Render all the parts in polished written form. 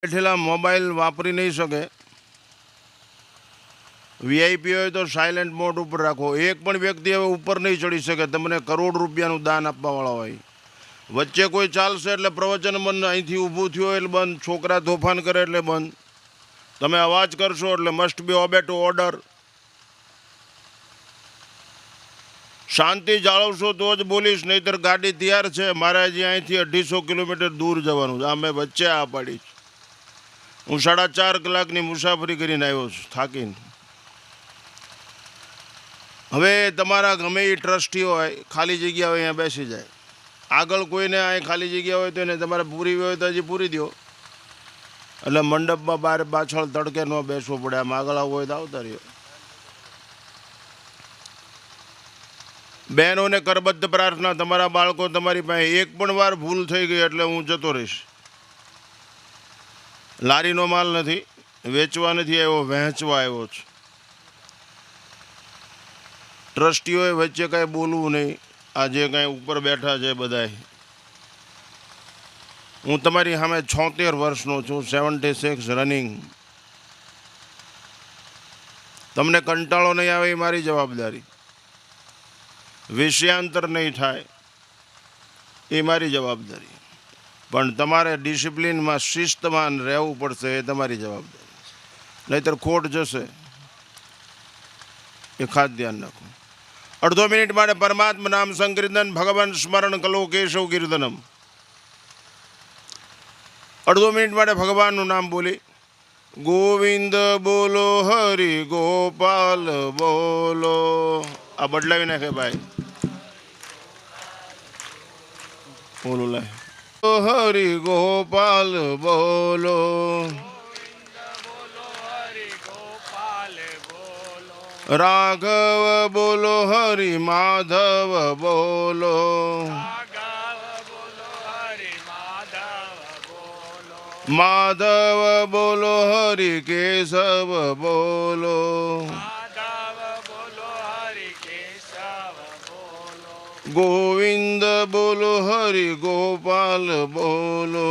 બેઠેલા મોબાઈલ વાપરી નહીં શકે. વીઆઈપી હોય તો સાયલેન્ટ મોડ ઉપર રાખો. એક પણ વ્યક્તિ હવે ઉપર નહીં ચડી શકે. તમને કરોડ રૂપિયાનું દાન આપવાવાળા હોય. વચ્ચે કોઈ ચાલશે એટલે પ્રવચન બંધ, અહીંથી ઊભું થયું એટલે બંધ, છોકરા તોફાન કરે એટલે બંધ, તમે અવાજ કરશો એટલે must be obey to order. શાંતિ જાળવશો તો જ બોલીશ, નહીંતર ગાડી તૈયાર છે, મારે હજી અહીંથી 250 કિલોમીટર દૂર જવાનું છે. આ મેં વચ્ચે આ પાડી. હું 4.5 કલાકની મુસાફરી કરીને આવ્યો છું થાકીને. હવે તમારા ગમે એ ટ્રસ્ટી હોય, ખાલી જગ્યા હોય અહીંયા બેસી જાય. આગળ કોઈને અહીં ખાલી જગ્યા હોય તો એને તમારે પૂરી હોય તો હજી પૂરી દો. એટલે મંડપમાં બહાર પાછળ તડકે ન બેસવું પડે. આમ આગળ આવવું હોય તો આવતા રહ્યો. બહેનોને કરબદ્ધ પ્રાર્થના, તમારા બાળકો તમારી પાસે એક પણ વાર ભૂલ થઈ ગઈ એટલે હું જતો રહીશ. લારીનો માલ નથી, વેચવા નથી આવ્યો, વહેંચવા આવ્યો છું. ટ્રસ્ટીઓએ વચ્ચે કાંઈ બોલવું નહીં. આ જે કાંઈ ઉપર બેઠા છે બધાય, હું તમારી સામે 76 વર્ષનો છું, 76 રનિંગ. તમને કંટાળો નહીં આવે એ મારી જવાબદારી. વિષયાંતર નહીં થાય એ મારી જવાબદારી. પણ તમારે ડિસિપ્લિનમાં, શિસ્તમાં રહેવું પડશે, એ તમારી જવાબદારી. નહીંતર ખોટ જશે, એ ખાસ ધ્યાન રાખો. અડધો મિનિટ માટે પરમાત્મા નામ સંકીર્તન, ભગવાન સ્મરણ કલો કેશવ કીર્તનમ. અડધો મિનિટ માટે ભગવાનનું નામ બોલી. ગોવિંદ બોલો, હરિ ગોપાલ બોલો. આ બદલાવી નાખે ભાઈ. બોલો લાય. હરિ ગોપાલ બોલો. રાઘવ બોલો, હરિ માધવ બોલો. માધવ બોલો, હરિ કેશવ બોલો. ગોવિંદ બોલો, હરિ ગોપાલ બોલો.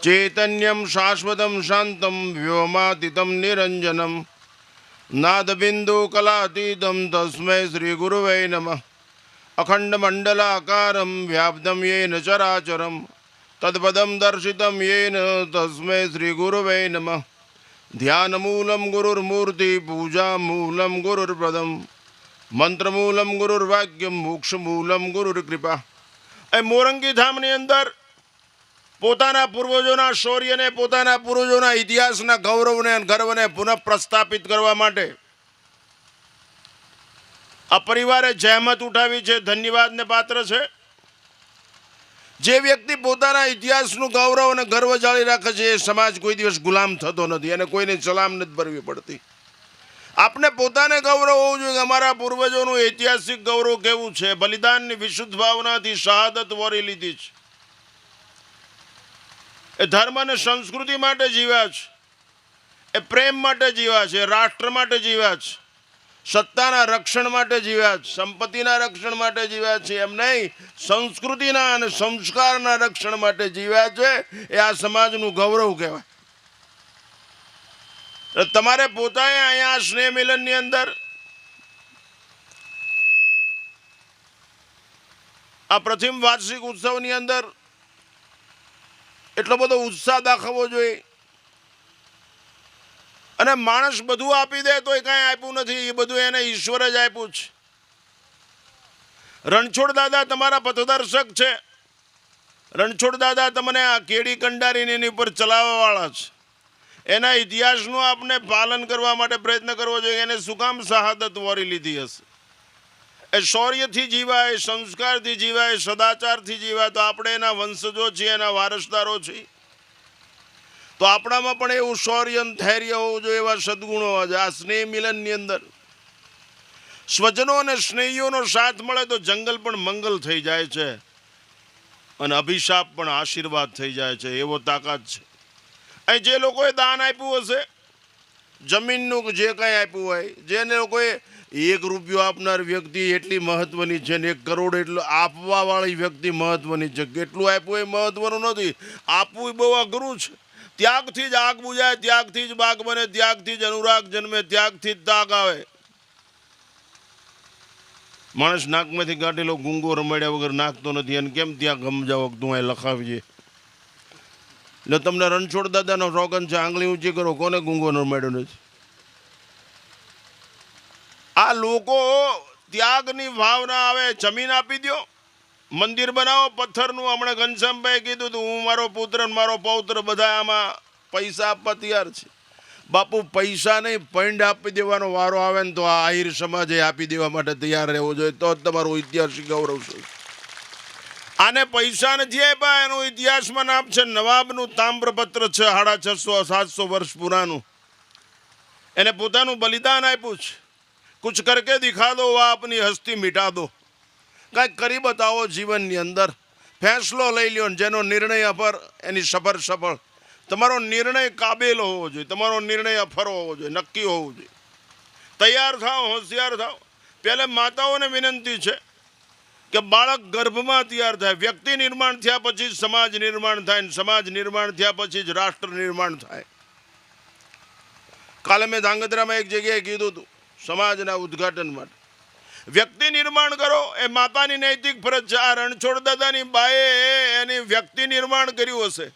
ચૈતન્યમ શાશ્વતમ શાંતમ વ્યોમાતીતમ નિરંજનમ નાદબિંદુ કલાતીતમ તસ્મૈ શ્રી ગુરુવે નમઃ. અખંડ મંડલાકારમ વ્યાપ્તમ યેન ચરાચરમ તત્પદમ દર્શિતમ યેન તસ્મૈ શ્રી ગુરુવે નમઃ. ધ્યાનમૂલમ ગુરુર્મૂર્તિ, પૂજામૂલમ ગુરુર્પદમ, મંત્રમૂલમ ગુરુર્વાક્યમ, મોક્ષમૂલમ ગુરુર્કૃપા. એ મોરંગી ધામની અંદર પોતાના પૂર્વજોના શૌર્યને, પોતાના પૂર્વજોના ઇતિહાસના ગૌરવને અને ગર્વને પુનઃ પ્રસ્થાપિત કરવા માટે આ પરિવારે જહેમત ઉઠાવી છે, ધન્યવાદને પાત્ર છે. જે વ્યક્તિ પોતાના ઇતિહાસનું ગૌરવ અને ગર્વ જાળી રાખે છે, એ સમાજ કોઈ દિવસ ગુલામ થતો નથી, અને કોઈને સલામ નથી ભરવી પડતી. આપણે પોતાને ગૌરવ હોવું જોઈએ કે અમારા પૂર્વજોનું ઐતિહાસિક ગૌરવ કેવું છે. બલિદાનની વિશુદ્ધ ભાવનાથી શહાદત વરી લીધી છે. એ ધર્મ અને સંસ્કૃતિ માટે જીવ્યા છે, એ પ્રેમ માટે જીવ્યા છે, રાષ્ટ્ર માટે જીવ્યા છે, સત્તાના રક્ષણ માટે જીવ્યા છે, સંપત્તિના રક્ષણ માટે જીવ્યા છે. એમ નહીં, સંસ્કૃતિના અને સંસ્કારના રક્ષણ માટે જીવ્યા છે. એ આ સમાજનું ગૌરવ કહેવાય. તમારે પોતાએ અહીંયા સ્નેહ મિલનની અંદર આ પ્રથમ વાર્ષિક ઉત્સવની અંદર એટલો બધો ઉત્સાહ દાખવવો જોઈએ. અને માણસ બધું આપી દે તો એ કાંઈ આપ્યું નથી, એ બધું એને ઈશ્વર જ આપ્યું છે. રણછોડ દાદા તમારા પથદર્શક છે. રણછોડ દાદા તમને આ કેડી કંડારીને એની ઉપર ચલાવવા વાળા છે. એના ઇતિહાસનું આપણે પાલન કરવા માટે પ્રયત્ન કરવો જોઈએ. એને શું કામ શહાદત વરી લીધી હશે? એ શૌર્યથી જીવાય, સંસ્કારથી જીવાય, સદાચારથી જીવાય તો આપણે એના વંશજો છીએ, એના વારસદારો છીએ. તો આપણામાં પણ એવું શૌર્ય, ધૈર્ય હોવું જોઈએ, એવા સદગુણો હોવા જોઈએ. આ સ્નેહ મિલનની અંદર સ્વજનો અને સ્નેહીઓનો સાથ મળે તો જંગલ પણ મંગલ થઈ જાય છે, અને અભિશાપ પણ આશીર્વાદ થઈ જાય છે. એવો તાકાત છે. અહીં જે લોકોએ દાન આપ્યું હશે જમીનનું જે કાંઈ આપ્યું હોય, જેને લોકોએ 1 રૂપિયો આપનાર વ્યક્તિ એટલી મહત્વની છે ને 1 કરોડ એટલું આપવાવાળી વ્યક્તિ મહત્વની છે. કેટલું આપ્યું એ મહત્વનું નથી, આપવું બહુ અઘરું છે. ત્યાગથી જ આગ બુજાય, ત્યાગથી જ બાગ બને, ત્યાગથી જ અનુરાગ જન્મે, ત્યાગથી જ તાક આવે. માણસ નાકમાંથી કાઢેલો ગુંગો રમાડ્યા વગર નાખતો નથી, અને કેમ ત્યાં ગમજાવો તું અહીં લખાવજે. એટલે તમને રણછોડ દાદાનો રોગન છે, આંગળી ઊંચી કરો, કોને ગુંગો રમાડ્યો નથી? આ લોકો ત્યાગની ભાવના આવે. જમીન આપી દો, મંદિર બનાવો પથ્થરનું. હમણાં ઘનશ્યામભાઈ કીધું હતું, હું મારો પુત્ર મારો પૌત્ર બધા આમાં પૈસા આપવા તૈયાર છે. બાપુ પૈસા નહીં, પૈંડ આપી દેવાનો વારો આવે ને તો આ આહિર સમાજે આપી દેવા માટે તૈયાર રહેવો જોઈએ, તો જ તમારું ઐતિહાસિક ગૌરવ છે. આને પૈસા નથી આપ્યા, એનું ઇતિહાસમાં નામ છે નવાબનું તામ્રપત્ર છે, 650-700 વર્ષ પુરાનું. એને પોતાનું બલિદાન આપ્યું છે. કુછ કરકે દિખા દો વા આપની હસ્તી મિટા દો. કાંઈક કરી બતાવો જીવનની અંદર. ફેંસલો લઈ લ્યો, જેનો નિર્ણય અફર એની સફર સફળ. તમારો નિર્ણય કાબેલ હોવો જોઈએ, તમારો નિર્ણય અફર હોવો જોઈએ, નક્કી હોવું જોઈએ. તૈયાર થાવ, હોશિયાર થાવ. પહેલે માતાઓને વિનંતી છે કે બાળક ગર્ભમાં તૈયાર થાય. વ્યક્તિ નિર્માણ થયા પછી જ સમાજ નિર્માણ થાય, ને સમાજ નિર્માણ થયા પછી જ રાષ્ટ્ર નિર્માણ થાય. કાલે મેં ધાંગધ્રામાં એક જગ્યાએ કીધું હતું, સમાજના ઉદ્ઘાટન માટે વ્યક્તિ નિર્માણ કરો એ માતાની નૈતિક ફરજ છે. આ રણછોડ દાદાની બાએ એની વ્યક્તિ નિર્માણ કર્યું હશે,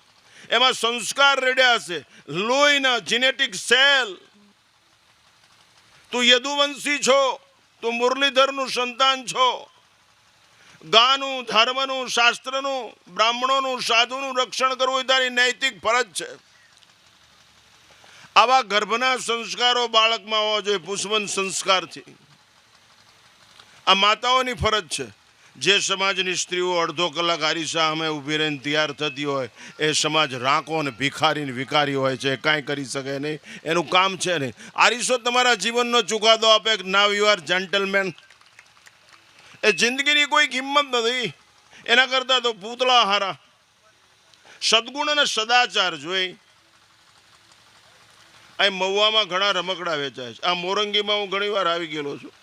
એમાં સંસ્કાર રેડ્યા હશે, લોહીના જીનેટિક સેલ. તું યદુવંશી છો, તું મુરલીધરનું સંતાન છો. ગાનું, ધર્મનું, શાસ્ત્રનું, બ્રાહ્મણોનું, સાધુનું રક્ષણ કરવું એ તારી નૈતિક ફરજ છે. આવા ગર્ભના સંસ્કારો બાળકમાં હોવા જોઈએ, પુષ્પન સંસ્કારથી. આ માતાઓની ફરજ છે. જે સમાજની સ્ત્રીઓ અડધો કલાક આરીસા સામે ઊભી રહીને તૈયાર થતી હોય, એ સમાજ રાંકો અને ભિખારીને વિકારી હોય છે, કાંઈ કરી શકે નહીં, એનું કામ છે નહીં. આરીસો તમારા જીવનનો ચુકાદો આપે, નાવ યુ આર જેન્ટલમેન. એ જિંદગીની કોઈ કિંમત નથી, એના કરતાં તો પૂતળા હારા. સદગુણ અને સદાચાર જોઈ. અહીં મહુવામાં ઘણા રમકડા વેચાય છે. આ મોરંગીમાં હું ઘણી વાર આવી ગયેલો છું.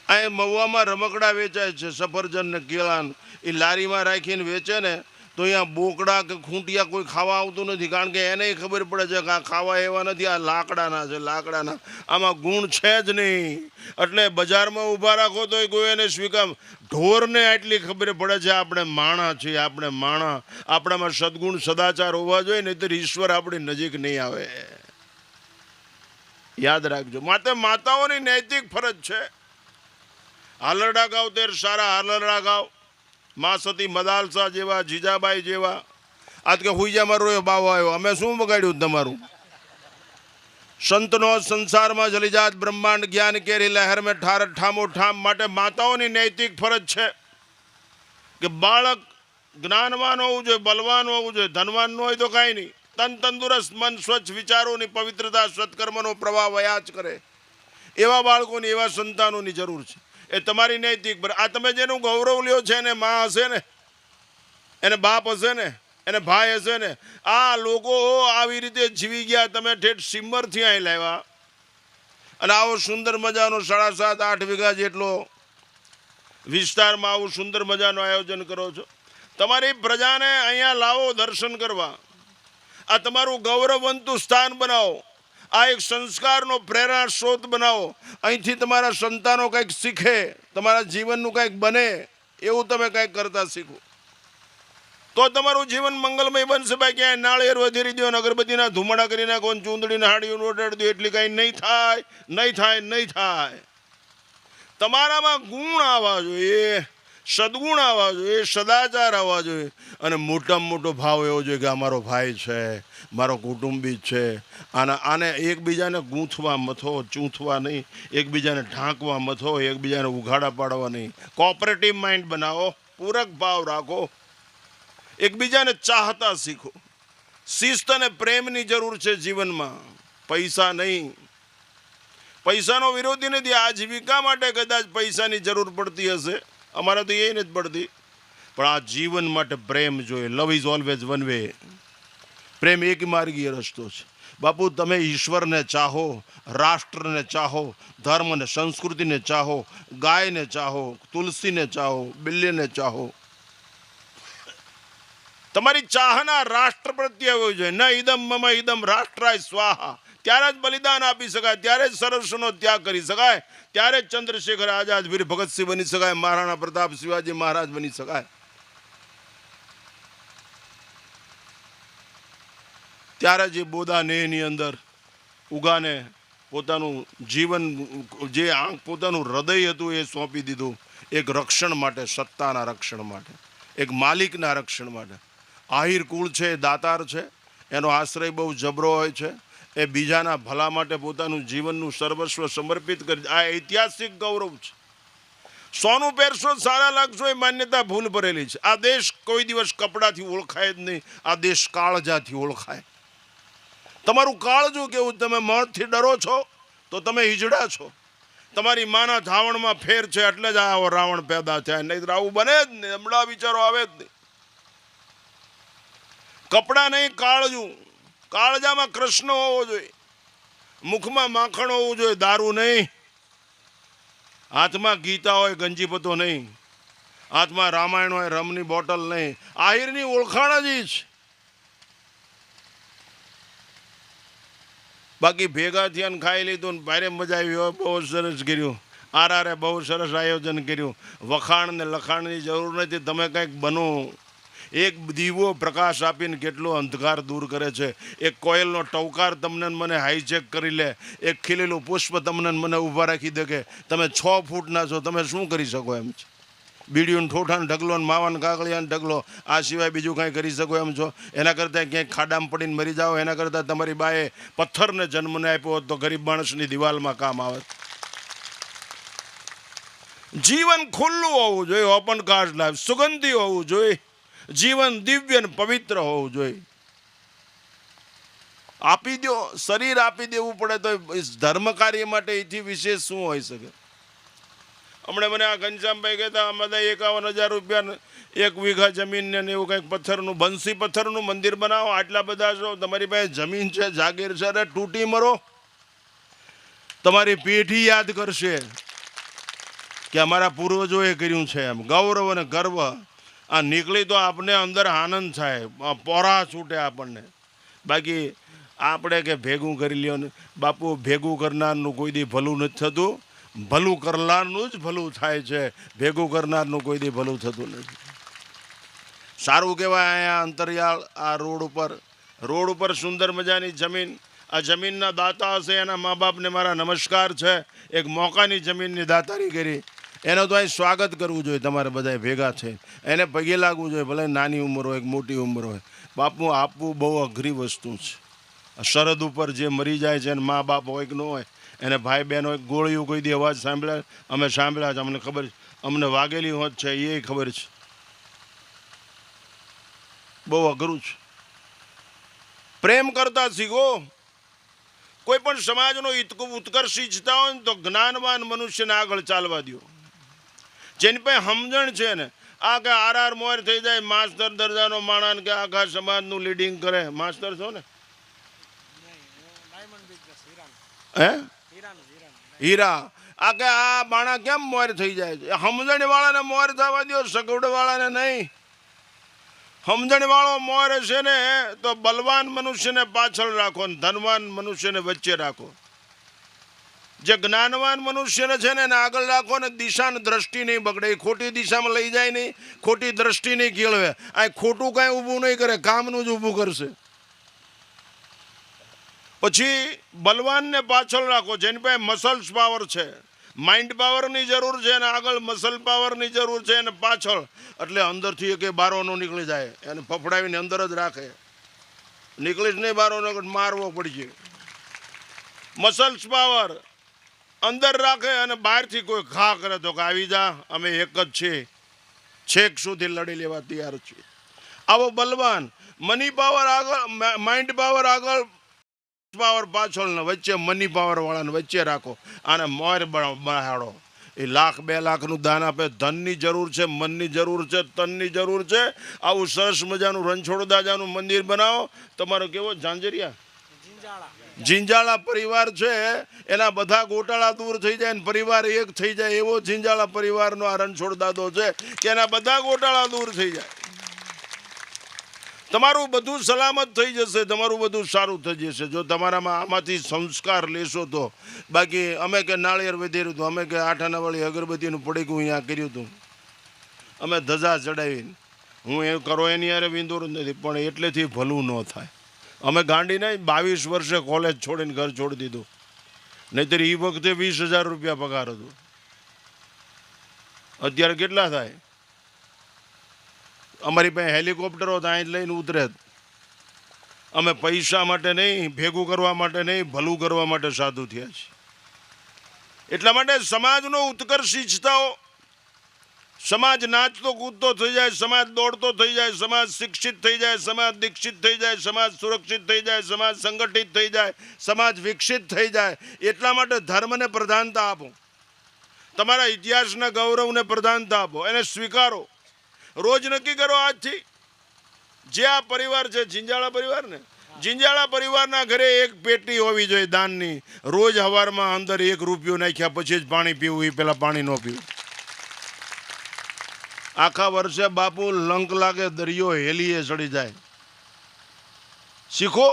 અહીં મહુવામાં રમકડા વેચાય છે, સફરજન ને કેળા. એ લારીમાં રાખીને વેચે ને તો અહીંયા બોકડા કે ખૂંટિયા કોઈ ખાવા આવતું નથી, કારણ કે એને ખબર પડે છે કે આ ખાવા એવા નથી, આ લાકડાના છે, લાકડાના. આમાં ગુણ છે જ નહીં. એટલે બજારમાં ઊભા રાખો તો કોઈ એને સ્વીકાર. ઢોરને આટલી ખબર પડે છે આપણે માણા છીએ, આપણે માણા. આપણામાં સદગુણ સદાચાર હોવા જોઈએ, નહીં તો ઈશ્વર આપણી નજીક નહીં આવે. યાદ રાખજો. માટે માતાઓની નૈતિક ફરજ છે. હાલરડા ગાવ તેર સારા હાલરડા ગાવ. મા સતી મદાલસા જેવા, જીજાબાઈ જેવા. આજ કે હુઈજા મારો એ બાવો આવ્યો, અમે શું બગાડ્યું તમારું? સંતનો સંસારમાં જલી જાત બ્રહ્માંડ જ્ઞાન કેરી લહેર મેં ઠાર ઠામો ઠામ. માટે માતાઓની નૈતિક ફરજ છે કે બાળક જ્ઞાનવાન હોવું જોઈએ, બલવાન હોવું જોઈએ. ધનવાન ન હોય તો કાંઈ નહીં. તન તંદુરસ્ત, મન સ્વચ્છ, વિચારોની પવિત્રતા, સત્કર્મનો પ્રવાહ વયા જ કરે. એવા બાળકોની, એવા સંતાનોની જરૂર છે. એ તમારી નૈતિક. આ તમે જેનું ગૌરવ લ્યો છે, એને મા હશે ને, એને બાપ હશે ને, એને ભાઈ હશે ને. આ લોકો આવી રીતે જીવી ગયા, તમે ઠેઠ સિમ્મરથી અહીં લાવ્યા અને આવો સુંદર મજાનો 7.5-8 વીઘા જેટલો વિસ્તારમાં આવું સુંદર મજાનું આયોજન કરો છો. તમારી પ્રજાને અહીંયા લાવો દર્શન કરવા. આ તમારું ગૌરવવંતું સ્થાન બનાવો. આ એક સંસ્કારનો પ્રેરણા સ્ત્રોત બનાવો. અહીંથી તમારા સંતાનો કંઈક શીખે, તમારા જીવનનું કંઈક બને, એવું તમે કંઈક કરતા શીખો, તો તમારું જીવન મંગલમય બનશે. ભાઈ ક્યાંય નાળિયેર વધેરી દો, અગરબત્તીના ધુમાડા કરી નાખો, ચૂંદડીના હાડીઓ ઓટાડી દો, એટલી કાંઈ નહીં થાય, નહીં થાય, નહીં થાય. તમારામાં ગુણ આવવા જોઈએ, સદગુણ આવવા જોઈએ, સદાચાર આવવા જોઈએ, અને મોટામાં મોટો ભાવ એવો જોઈએ કે અમારો ભાઈ છે, મારો કુટુંબી છે. આને એકબીજાને ગૂંથવા મથો, ચૂંથવા નહીં. એકબીજાને ઢાંકવા મથો, એકબીજાને ઉઘાડા પાડવા નહીં. કોઓપરેટિવ માઇન્ડ બનાવો, પૂરક ભાવ રાખો, એકબીજાને ચાહતા શીખો. શિસ્ત અને પ્રેમની જરૂર છે જીવનમાં, પૈસા નહીં. પૈસાનો વિરોધી નથી. આજીવિકા માટે કદાચ પૈસાની જરૂર પડતી હશે, અમારે તો એ નથી પડતી, પણ આ જીવન માટે પ્રેમ જોઈએ. Love is always one way. પ્રેમ એક માર્ગીય રસ્તો છે. બાપુ તમે ઈશ્વરને ચાહો, રાષ્ટ્રને ચાહો, ધર્મ અને સંસ્કૃતિને ચાહો, ગાયને ચાહો, તુલસીને ચાહો, બિલ્લીને ચાહો, તમારી ચાહના રાષ્ટ્ર પ્રત્યે હોવી જોઈએ. ન ઇદમ મમ ઇદમ રાષ્ટ્રાય સ્વાહા. ત્યારે જ બલિદાન આપી શકાય, ત્યારે જ સરસનો ત્યાગ કરી શકાય, ત્યારે જ ચંદ્રશેખર આઝાદ, વીર ભગતસિંહ બની શકાય, મહારાણા પ્રતાપ, શિવાજી મહારાજ બની શકાય. ત્યારે જે બોદાનેની અંદર ઉગાને પોતાનું જીવન, જે પોતાનું હૃદય હતું એ સોંપી દીધું એક રક્ષણ માટે, સત્તાના રક્ષણ માટે, એક માલિકના રક્ષણ માટે. આહિર કુળ છે, દાતાર છે, એનો આશ્રય બહુ જબરો હોય છે. એ બીજાના ભલા માટે પોતાનું જીવનનું સર્વસ્વ સમર્પિત કરી. આ ઐતિહાસિક ગૌરવ છે. સોનું પહેરશો, સારા લાગશો, એ માન્યતા ભૂલ ભરેલી છે. આ દેશ કોઈ દિવસ કપડાથી ઓળખાય જ નહીં. આ દેશ કાળજાથી ઓળખાય. તમારું કાળજું કેવું? તમે મોતથી ડરો છો તો તમે હિજડા છો. તમારી માના ધાવણમાં ફેર છે એટલે જ આવો રાવણ પેદા થયા, નહીં આવું બને જ નહીં. હમણાં વિચારો આવે જ નહીં. કપડા નહીં, કાળજું. કાળજામાં કૃષ્ણ હોવો જોઈએ, મુખમાં માખણ હોવું જોઈએ, દારૂ નહીં. હાથમાં ગીતા હોય, ગંજીપતો નહીં. હાથમાં રામાયણ હોય, રમની બોટલ નહીં. આહિરની ઓળખાણ જ છે. બાકી ભેગા થયા ખાઈ લીધું ને ભારે મજા આવી હોય, બહુ સરસ કર્યું. આરારે બહુ સરસ આયોજન કર્યું. વખાણ ને લખાણની જરૂર નથી. તમે કંઈક બનો. એક દીવો પ્રકાશ આપીને કેટલો અંધકાર દૂર કરે છે. એક કોયલનો ટવકાર તમને મને હાઈજેક કરી લે. એક ખીલેલું પુષ્પ તમને મને ઊભા રાખી દે કે તમે 6 ફૂટના છો, તમે શું કરી શકો એમ છે? બીડીયું ઠોઠાને ઢગલો ને માવાને કાકડિયાને ઢગલો, આ સિવાય બીજું કાંઈ કરી શકો એમ છો? એના કરતાં ક્યાંક ખાડામાં પડીને મરી જાઓ, એના કરતાં તમારી બાએ પથ્થરને જન્મને આપ્યો હોત તો ગરીબ માણસની દિવાલમાં કામ આવે. જીવન ખુલ્લું હોવું જોઈએ, ઓપન કાસ્ટ લાઈફ, સુગંધી હોવું જોઈએ. જીવન દિવ્ય ને પવિત્ર હોવું જોઈએ. આપી દો, શરીર આપી દેવું પડે તો ધર્મ કાર્ય માટે એથી વિશેષ શું હોઈ શકે? હમણાં મને આ ઘનશ્યામભાઈ કહેતા આમાં 51,000 રૂપિયા 1 વીઘા જમીન ને એવું કંઈક પથ્થરનું, બંસી પથ્થરનું મંદિર બનાવો. આટલા બધા છો, તમારી પાસે જમીન છે, જાગીર છે, અરે તૂટી મરો. તમારી પેઢી યાદ કરશે કે અમારા પૂર્વજોએ કર્યું છે એમ. ગૌરવ અને ગર્વ આ નીકળી તો આપણે અંદર આનંદ થાય, પોરા છૂટે આપણને. બાકી આપણે કે ભેગું કરી લ્યો ને બાપુ, ભેગું કરનારનું કોઈ દી ભલું નથી થતું. ભલું કરનારનું જ ભલું થાય છે, ભેગું કરનારનું કોઈ દી ભલું થતું નથી. સારું કહેવાય અહીંયા અંતરિયાળ આ રોડ ઉપર સુંદર મજાની જમીન. આ જમીનના દાતા હશે એના મા બાપને મારા નમસ્કાર છે. એક મોકાની જમીનની દાતારી કરી, એનો તો અહીં સ્વાગત કરવું જોઈએ. તમારે બધાએ ભેગા છે એને પગે લાગવું જોઈએ, ભલે નાની ઉંમર હોય કે મોટી ઉંમર હોય. બાપુ આપવું બહુ અઘરી વસ્તુ છે. સરહદ ઉપર જે મરી જાય છે એને મા બાપ હોય કે ન હોય, એને ભાઈ બહેન હોય, ગોળીઓ કોઈ દી અવાજ સાંભળ્યા? અમે સાંભળ્યા છે, અમને ખબર છે. અમને વાગેલી હોત છે એ ખબર છે. બહુ અઘરું છે. પ્રેમ કરતા શીખો. કોઈ પણ સમાજનો ઉત્કર્ષ ઈચ્છતા હોય ને તો જ્ઞાનવાન મનુષ્યને આગળ ચાલવા દો. જેની પાસે સમજણ છે ને, આ કે આર મોર થઈ જાય, માસ્ટર દરજાનો માણસ કે આખા સમાજનું લીડિંગ કરે. માસ્ટર છો ને? હે? હીરા. આ કે આ બાણા કેમ મોર થઈ જાય છે? સમજણ વાળાને મોર થવા દો, સગવડ વાળાને નહીં. સમજણ વાળો મોર છે ને તો બલવાન મનુષ્યને પાછળ રાખો ને ધનવાન મનુષ્યને વચ્ચે રાખો. જે જ્ઞાનવાન મનુષ્યને છે ને એને આગળ રાખો ને દિશાની દ્રષ્ટિ નહીં બગડે. ખોટી દિશામાં લઈ જાય નહીં, ખોટી દ્રષ્ટિ નહીં કેળવે. આ ખોટું કાંઈ ઊભું નહીં કરે, કામનું જ ઊભું કરશે. પછી બલવાનને પાછળ રાખો, જેની પાસે મસલ્સ પાવર છે. માઇન્ડ પાવરની જરૂર છે અને આગળ મસલ પાવરની જરૂર છે અને પાછળ. એટલે અંદરથી એક બારો નો નીકળી જાય, એને ફફડાવીને અંદર જ રાખે. નીકળીશ નહીં બારો, મારવો પડશે. મસલ્સ પાવર અંદર રાખે અને બહારથી કોઈ ઘા કરે તો કે આવી જા, અમે એક જ છીએ, છેક સુધી લડી લેવા તૈયાર છીએ. આવો બલવાન. મની પાવર આગળ, માઇન્ડ પાવર આગળ, પાવર પાછળ ને વચ્ચે મની પાવર વાળાને વચ્ચે રાખો. આને મોર બહાડો. એ 1,00,000 2 લાખનું દાન આપે. ધનની જરૂર છે, મનની જરૂર છે, તનની જરૂર છે. આવું સરસ મજાનું રણછોડ દાદાનું મંદિર બનાવો. તમારો કેવો ઝાંઝરિયા જિંજાળા પરિવાર છે એના બધા ગોટાળા દૂર થઈ જાય ને પરિવાર એક થઈ જાય એવો જિંજાળા પરિવારનો આ રણછોડ દાદો છે કે એના બધા ગોટાળા દૂર થઈ જાય. તમારું બધું સલામત થઈ જશે, તમારું બધું સારું થઈ જશે જો તમારામાં આમાંથી સંસ્કાર લેશો તો. બાકી અમે કે નાળિયેર વધેર્યું હતું, અમે કે 8 આનાવાળી અગરબત્તીનું પડીકું અહીંયા કર્યું હતું, અમે ધજા ચડાવીને, હું એ કરો એની યારે વિંદોર જ નથી, પણ એટલેથી ભલું ન થાય. અમે ગાંડી નહીં 22 વર્ષે કોલેજ છોડીને ઘર છોડી દીધું, નહીંતર એ વખતે 20,000 રૂપિયા પગાર હતો. અત્યારે કેટલા થાય? અમારી પાસે હેલિકોપ્ટરો તો અહીં જ લઈને ઉતરે જ. અમે પૈસા માટે નહીં, ભેગું કરવા માટે નહીં, ભલું કરવા માટે સાધુ થયા છીએ. એટલા માટે સમાજનો ઉત્કર્ષ ઈચ્છતા હો, સમાજ નાચતો કૂદતો થઈ જાય, સમાજ દોડતો થઈ જાય, સમાજ શિક્ષિત થઈ જાય, સમાજ દીક્ષિત થઈ જાય, સમાજ સુરક્ષિત થઈ જાય, સમાજ સંગઠિત થઈ જાય, સમાજ વિકસિત થઈ જાય. એટલા માટે ધર્મને પ્રધાનતા આપો, તમારા ઇતિહાસના ગૌરવને પ્રધાનતા આપો, એને સ્વીકારો. રોજ નક્કી કરો આજથી, જે આ પરિવાર છે જિંજાળા પરિવાર ને, જિંજાળા પરિવારના ઘરે એક પેટી હોવી જોઈએ દાનની. રોજ સવારમાં અંદર 1 રૂપિયો નાખ્યા પછી જ પાણી પીવું, એ પેલા પાણી ન પીવું. આખા વર્ષે બાપુ લંક લાગે દરિયો હેલીએ ચડી જાય. શીખો,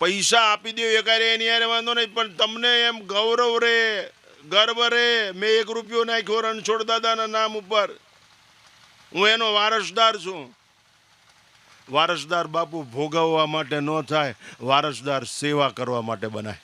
પૈસા આપી દો એકારે એની યારે વાંધો નહીં, પણ તમને એમ ગૌરવ રે, ગર્વ રે, મેં 1 રૂપિયો નાખ્યો રણછોડ દાદાના નામ ઉપર, હું એનો વારસદાર છું. વારસદાર બાપુ ભોગવવા માટે ન થાય, વારસદાર સેવા કરવા માટે બનાય.